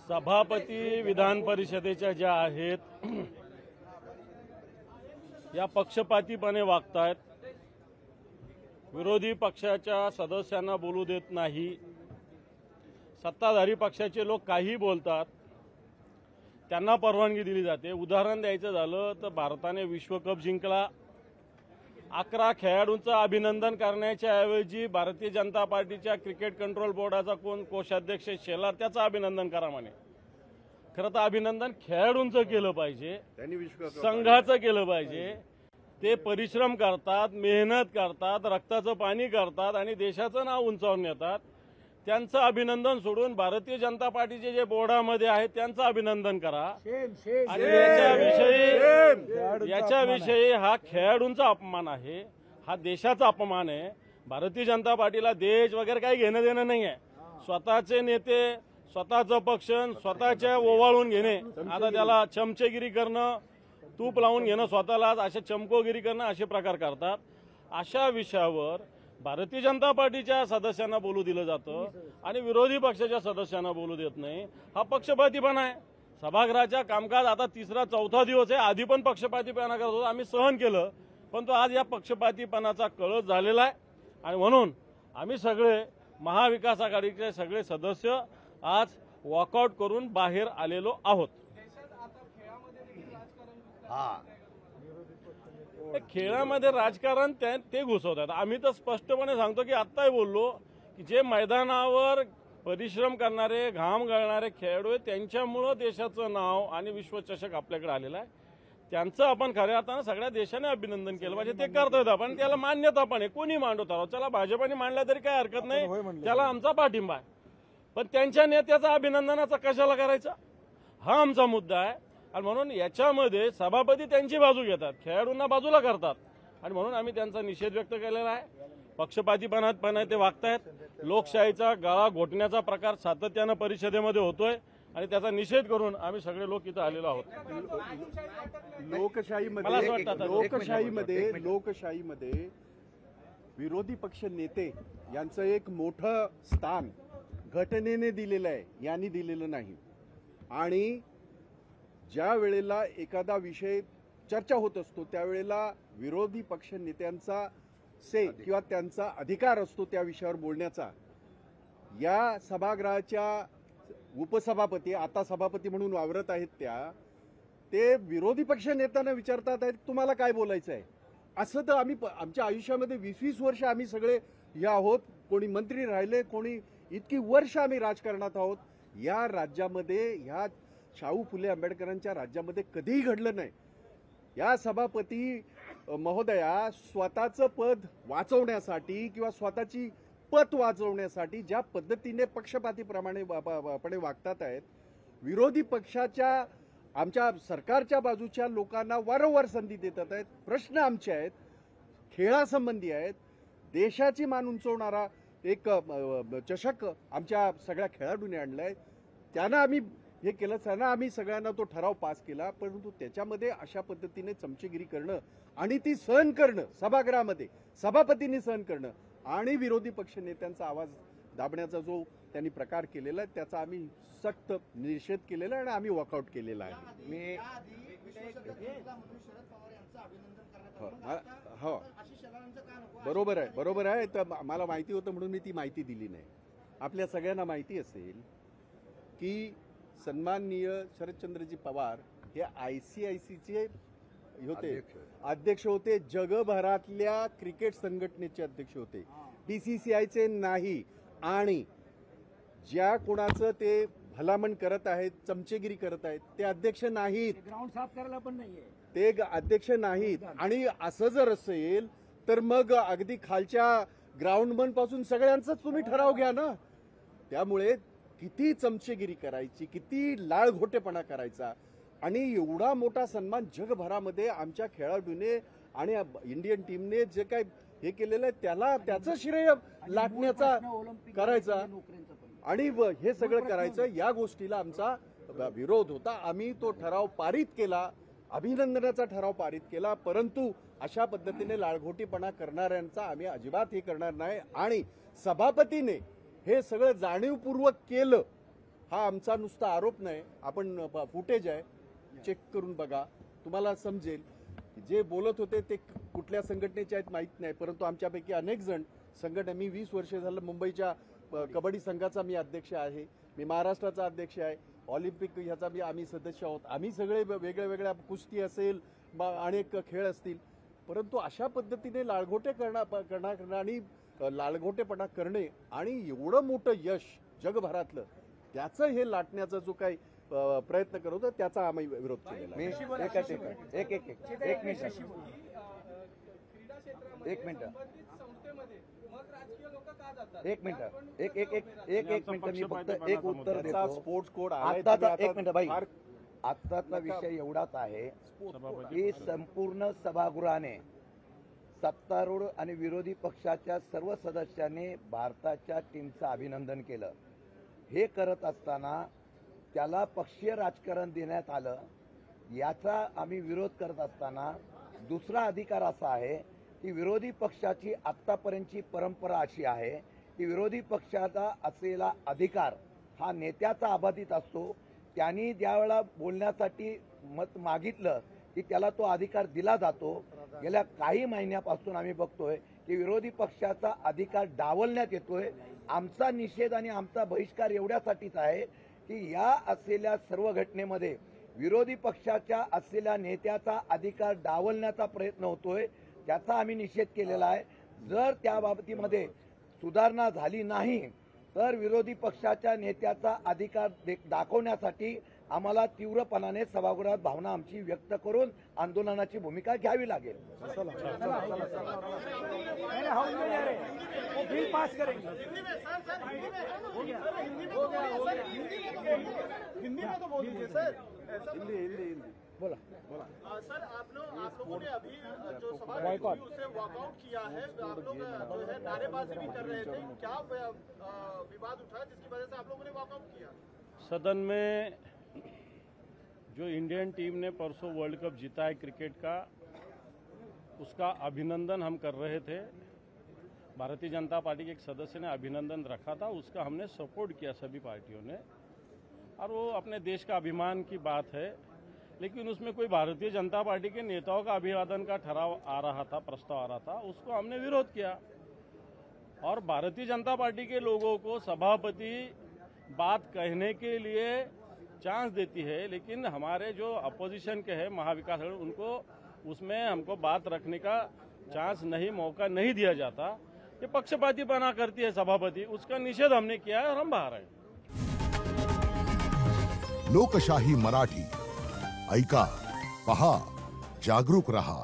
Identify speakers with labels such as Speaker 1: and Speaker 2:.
Speaker 1: सभापती विधान परिषदेच्या ज्या आहेत या पक्षपातीपणे वागतायत, विरोधी पक्षाच्या सदस्यांना बोलू देत नाही, सत्ताधारी पक्षाचे लोक काही बोलतात, त्यांना परवानगी दिली जाते। उदाहरण द्यायचं झालं तर भारताने विश्वकप जिंकला, 11 खेळाडूंचं अभिनंदन करण्याच्या ऐवजी भारतीय जनता पार्टीच्या क्रिकेट कंट्रोल बोर्डाचा कोषाध्यक्ष शेलार त्याचं अभिनंदन करा म्हणे। खरं तर अभिनंदन खेळाडूंचं केलं पाहिजे, संघाचं केलं पाहिजे। ते परिश्रम करतात, मेहनत करतात, रक्ताचं पाणी करतात आणि देशाचं नाव उंचावून नेतात। त्यांचं अभिनंदन सोडून भारतीय जनता पार्टीचे जे बोर्डामध्ये आहेत त्यांचं अभिनंदन करा। आणि याच्याविषयी हा खेळाडूंचा अपमान आहे, हा देशाचा अपमान आहे। भारतीय जनता पार्टीला देश वगैरे काही घेणं देणं नाही आहे। स्वतःचे नेते, स्वतःचं पक्ष स्वतःच्या ओवाळून घेणे, आता त्याला चमचेगिरी करणं, तूप लावून घेणं स्वतःला, अशा चमकोगिरी करणं असे प्रकार करतात। अशा विषयावर भारतीय जनता पार्टीच्या सदस्यांना बोलू दिलं जातं आणि विरोधी पक्षाच्या सदस्यांना बोलू देत नाही, हा पक्षपातीपणा आहे। सभागृहाच्या कामकाज आता 3रा-4था दिवस आहे, आधी पण पक्षपातीपणा करत होता, आम्ही सहन केलं, पण तो आज या पक्षपातीपणाचा कळस झालेला आहे। आणि म्हणून आम्ही सगळे महाविकास आघाडीचे सगळे सदस्य आज वॉकआउट करून बाहेर आलेलो आहोत। खेळामध्ये राजकारण ते घुसवतात। आम्ही तर स्पष्टपणे सांगतो की आत्ताही बोललो की जे मैदानावर परिश्रम करणारे, घाम गळणारे खेळाडू आहेत त्यांच्यामुळं देशाचं नाव आणि विश्वचषक आपल्याकडे आलेला आहे। त्यांचं आपण खऱ्या अर्थानं सगळ्या देशाने अभिनंदन केलं पाहिजे, ते करतात आपण, त्याला मान्यता पण आहे। कोणी मांडवत आहोत, चला भाजपाने मांडला तरी काही हरकत नाही, त्याला आमचा पाठिंबा आहे, पण त्यांच्या नेत्याचा अभिनंदनाचा कशाला करायचा, हा आमचा मुद्दा आहे। आणि म्हणून याच्यामध्ये सभापती त्यांची बाजू घेतात, खेळाडूंना बाजूला करतात आणि म्हणून आम्ही त्यांचा निषेध व्यक्त केलेला आहे। पक्षपातीपणात ते वागतायत, लोकशाहीचा गळा घोटण्याचा प्रकार सातत्यानं परिषदेमध्ये होतोय आणि त्याचा निषेध करून आम्ही सगळे लोक इथं आलेलो आहोत।
Speaker 2: लोकशाहीमध्ये विरोधी पक्ष नेते यांचं एक मोठं स्थान घटनेने दिलेलं आहे, यांनी दिलेलं नाही। आणि ज्या वेळेला एखादा विषय चर्चा होत असतो त्यावेळेला विरोधी पक्ष नेत्यांचा से किंवा त्यांचा अधिकार असतो त्या विषयावर बोलण्याचा। या सभागृहाच्या उपसभापती, आता सभापती म्हणून वावरत आहेत ते विरोधी पक्ष नेत्यांना विचारतात आहेत तुम्हाला काय बोलायचं आहे। असं तर आम्ही आमच्या आयुष्यामध्ये 20-20 वर्ष आम्ही सगळे या आहोत, कोणी मंत्री राहिले, कोणी इतकी वर्ष आम्ही राजकारणात आहोत। या राज्यामध्ये, ह्या शाहू फुले आंबेडकरांच्या राज्यामध्ये कधीही घडलं नाही। या सभापती महोदया स्वतःचं पद वाचवण्यासाठी किंवा स्वतःची पत वाचवण्यासाठी ज्या पद्धतीने पक्षपातीप्रमाणे वागतात आहेत, विरोधी पक्षाच्या आमच्या सरकारच्या बाजूच्या लोकांना वारंवार संधी देतात आहेत। प्रश्न आमचे आहेत, खेळासंबंधी आहेत, देशाची मान उंचवणारा एक चषक आमच्या सगळ्या खेळाडूंनी आणलाय, त्यांना आम्ही हे केलं, त्यांना आम्ही सगळ्यांना तो ठराव पास केला, परंतु त्याच्यामध्ये अशा पद्धतीने चमचेगिरी करणं आणि ती सहन करणं, सभागृहामध्ये सभापतींनी सहन करणं आणि विरोधी पक्ष नेत्यांचा आवाज दाबण्याचा जो त्यांनी प्रकार केलेला आहे त्याचा आम्ही सक्त निषेध केलेला आहे आणि आम्ही वॉकआउट केलेला आहे। हो, बरोबर आहे। तर मला माहिती होतं म्हणून मी ती माहिती दिली नाही। आपल्या सगळ्यांना माहिती असेल की सन्माननीय शरदचंद्रजी पवार हे ICICचे होते, अध्यक्ष होते, जगभरातल्या क्रिकेट संघटनेचे अध्यक्ष होते, BCCIचे नाही। आणि ज्या कोणाचं ते भलामण करत आहेत, चमचेगिरी करत आहेत, ते अध्यक्ष नाहीत,
Speaker 3: ग्राउंड साफ करायला पण नाहीये,
Speaker 2: ते अध्यक्ष नाहीत। आणि असं जर असेल तर मग अगदी खालच्या ग्राउंडमन पासून सगळ्यांचाच तुम्ही ठराव घ्या ना। त्यामुळे किती चमचेगिरी करायची, किती लाळघोटेपणा करायचा आणि एवढा मोठा सन्मान जगभरामध्ये आमच्या खेळाडूने आणि इंडियन टीमने जे काय हे केलेलं आहे त्याला त्याचं श्रेय लाटण्याचा करायचा आणि हे सगळं करायचं, या गोष्टीला आमचा विरोध होता। आम्ही तो ठराव पारित केला, अभिनंदनाचा ठराव पारित केला, परंतु अशा पद्धतीने लाळघोटीपणा करणाऱ्यांचा आम्ही अजिबात हे करणार नाही। आणि सभापतीने हे सगळं जाणीवपूर्वक केलं हा आमचा नुसता आरोप नाही, आपण फुटेज आहे, चेक करून बघा, तुम्हाला समजेल. जे बोलत होते ते कुठल्या संघटनेचे आहेत माहीत नाही, परंतु आमच्यापैकी अनेक जण संघटना, मी 20 वर्ष झालं मुंबईच्या कबड्डी संघाचा मी अध्यक्ष आहे, मी महाराष्ट्राचा अध्यक्ष आहे, ऑलिम्पिक ह्याचा आम्ही सदस्य आहोत. आम्ही सगळे वेगळ्या वेगळ्या, कुस्ती असेल, अनेक खेळ असतील, परंतु अशा पद्धतीने लाळघोटे करणार आणि लाळघोटेपणा करणे आणि एवढं मोठं यश जगभरातलं, त्याचं हे लाटण्याचा जो काही प्रयत्न करत होता, त्याचा आम्ही विरोध केलेला आहे.
Speaker 3: एक मिनिट मी फक्त एक उत्तर
Speaker 2: त्याचा
Speaker 3: देतो.
Speaker 2: स्पोर्ट्स कोड
Speaker 3: आत्ताचा एक मिनिट भाई, आत्ताचा विषय एवढाच आहे की संपूर्ण सभागृहाने सत्तारूढ आणि विरोधी पक्षाच्या सर्व सदस्यांनी भारताच्या टीमचं अभिनंदन केलं. हे करत असताना त्याला पक्षीय राजकारण देण्यात आलं, याचा आम्ही विरोध करत असताना दुसरा अधिकार असा आहे की विरोधी पक्षाची आत्तापर्यंतची परंपरा अशी आहे की विरोधी पक्षाचा असलेला अधिकार हा नेत्याचा अबाधित असतो. त्यांनी ज्यावेळेला बोलण्यासाठी मत मागितलं की त्याला तो अधिकार दिला जातो. गेल्या काही महिन्यापासून आम्ही बघतोय की विरोधी पक्षाचा अधिकार डावलण्यात येतोय. आमचा निषेध आणि आमचा बहिष्कार एवढ्यासाठीच आहे की या असलेल्या सर्व घटनेमध्ये विरोधी पक्षाच्या असलेल्या नेत्याचा अधिकार डावलण्याचा प्रयत्न होतोय, त्याचा आम्ही निषेध केलेला आहे. जर त्या बाबतीमध्ये सुधारणा झाली नाही तर विरोधी पक्षाच्या नेत्याचा अधिकार दाखवण्यासाठी आम्हाला तीव्रपणाने सभागृहात भावना आमची व्यक्त करून आंदोलनाची भूमिका घ्यावी लागेल.
Speaker 2: हिंदी बोला.
Speaker 4: सर, आप लोगों ने अभी जो सभा हुई उसे वॉकआउट किया है, आप लोग जो है नारेबाजी भी कर रहे थे, क्या विवाद उठा जिसकी वजह से आप लोगों ने वॉकआउट किया?
Speaker 1: सदन में जो इंडियन टीम ने परसों वर्ल्ड कप जीता है क्रिकेट का, उसका अभिनंदन हम कर रहे थे. भारतीय जनता पार्टी के एक सदस्य ने अभिनंदन रखा था, उसका हमने सपोर्ट किया सभी पार्टियों ने, और वो अपने देश का अभिमान की बात है. लेकिन उसमें कोई भारतीय जनता पार्टी के नेताओं का अभिवादन का ठराव आ रहा था, प्रस्ताव आ रहा था, उसको हमने विरोध किया. और भारतीय जनता पार्टी के लोगों को सभापति बात कहने के लिए चांस देती है, लेकिन हमारे जो अपोजिशन के हैं महाविकास आघाड़ी, उनको उसमें हमको बात रखने का चांस नहीं, मौका नहीं दिया जाता. ये पक्षपाती बना करती है सभापति, उसका निषेध हमने किया है और हम बाहर हैं.
Speaker 5: लोकशाही मराठी ऐका, पहा, जागरूक रहा.